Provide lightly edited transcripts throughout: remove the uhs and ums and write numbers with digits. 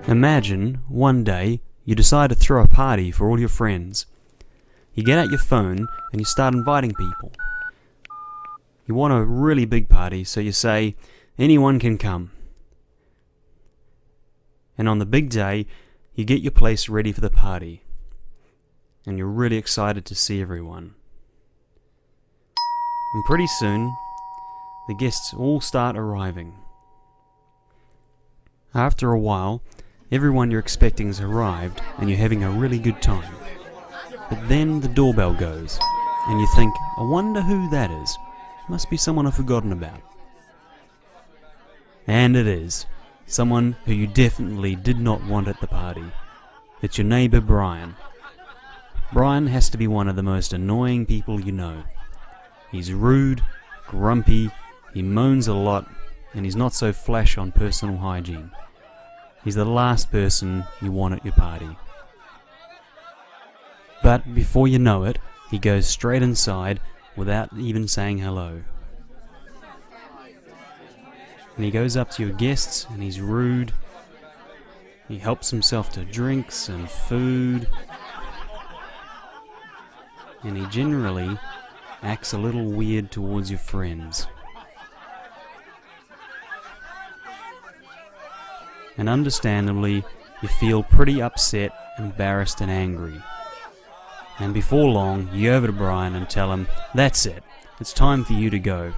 Imagine, one day, you decide to throw a party for all your friends. You get out your phone and you start inviting people. You want a really big party, so you say, anyone can come. And on the big day, you get your place ready for the party. And you're really excited to see everyone. And pretty soon, the guests all start arriving. After a while, everyone you're expecting has arrived and you're having a really good time. But then the doorbell goes, and you think, I wonder who that is. Must be someone I've forgotten about. And it is. Someone who you definitely did not want at the party. It's your neighbour Brian. Brian has to be one of the most annoying people you know. He's rude, grumpy, he moans a lot, and he's not so flash on personal hygiene. He's the last person you want at your party. But before you know it, he goes straight inside without even saying hello. And he goes up to your guests and he's rude. He helps himself to drinks and food. And he generally acts a little weird towards your friends. And understandably, you feel pretty upset, embarrassed and angry. And before long, you go over to Brian and tell him, that's it, it's time for you to go.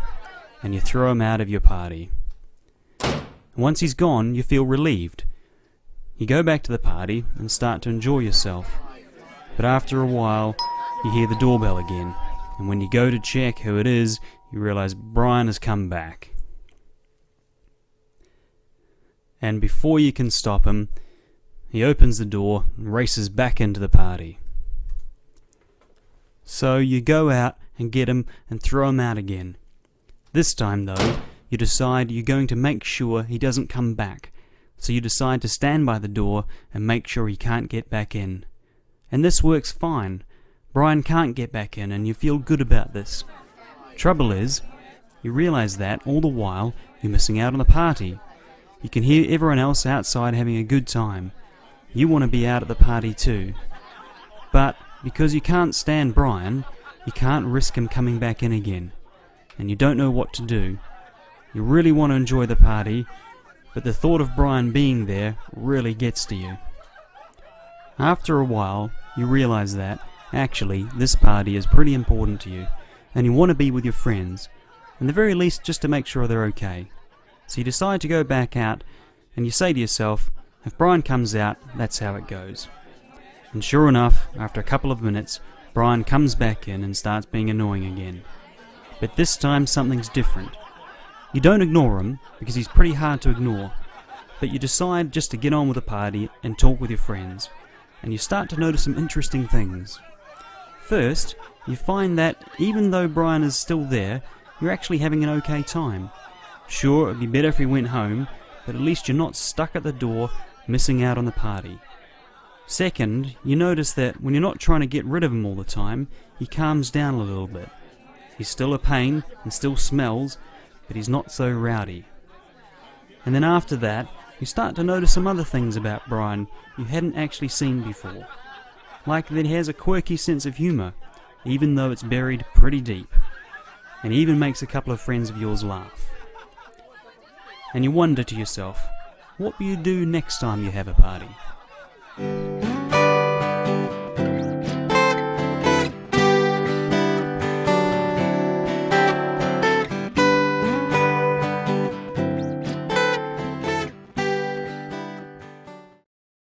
And you throw him out of your party. And once he's gone, you feel relieved. You go back to the party and start to enjoy yourself. But after a while, you hear the doorbell again. And when you go to check who it is, you realize Brian has come back. And before you can stop him, he opens the door and races back into the party. So you go out and get him and throw him out again. This time though, you decide you're going to make sure he doesn't come back. So you decide to stand by the door and make sure he can't get back in. And this works fine. Brian can't get back in and you feel good about this. Trouble is, you realize that all the while you're missing out on the party. You can hear everyone else outside having a good time. You want to be out at the party too. But because you can't stand Brian, you can't risk him coming back in again. And you don't know what to do. You really want to enjoy the party, but the thought of Brian being there really gets to you. After a while, you realize that, actually, this party is pretty important to you, and you want to be with your friends, and the very least just to make sure they're okay. So you decide to go back out, and you say to yourself, if Brian comes out, that's how it goes. And sure enough, after a couple of minutes, Brian comes back in and starts being annoying again. But this time something's different. You don't ignore him, because he's pretty hard to ignore, but you decide just to get on with the party and talk with your friends, and you start to notice some interesting things. First, you find that even though Brian is still there, you're actually having an okay time. Sure, it'd be better if he went home, but at least you're not stuck at the door, missing out on the party. Second, you notice that when you're not trying to get rid of him all the time, he calms down a little bit. He's still a pain and still smells, but he's not so rowdy. And then after that, you start to notice some other things about Brian you hadn't actually seen before. Like that he has a quirky sense of humour, even though it's buried pretty deep. And he even makes a couple of friends of yours laugh. And you wonder to yourself, what will you do next time you have a party?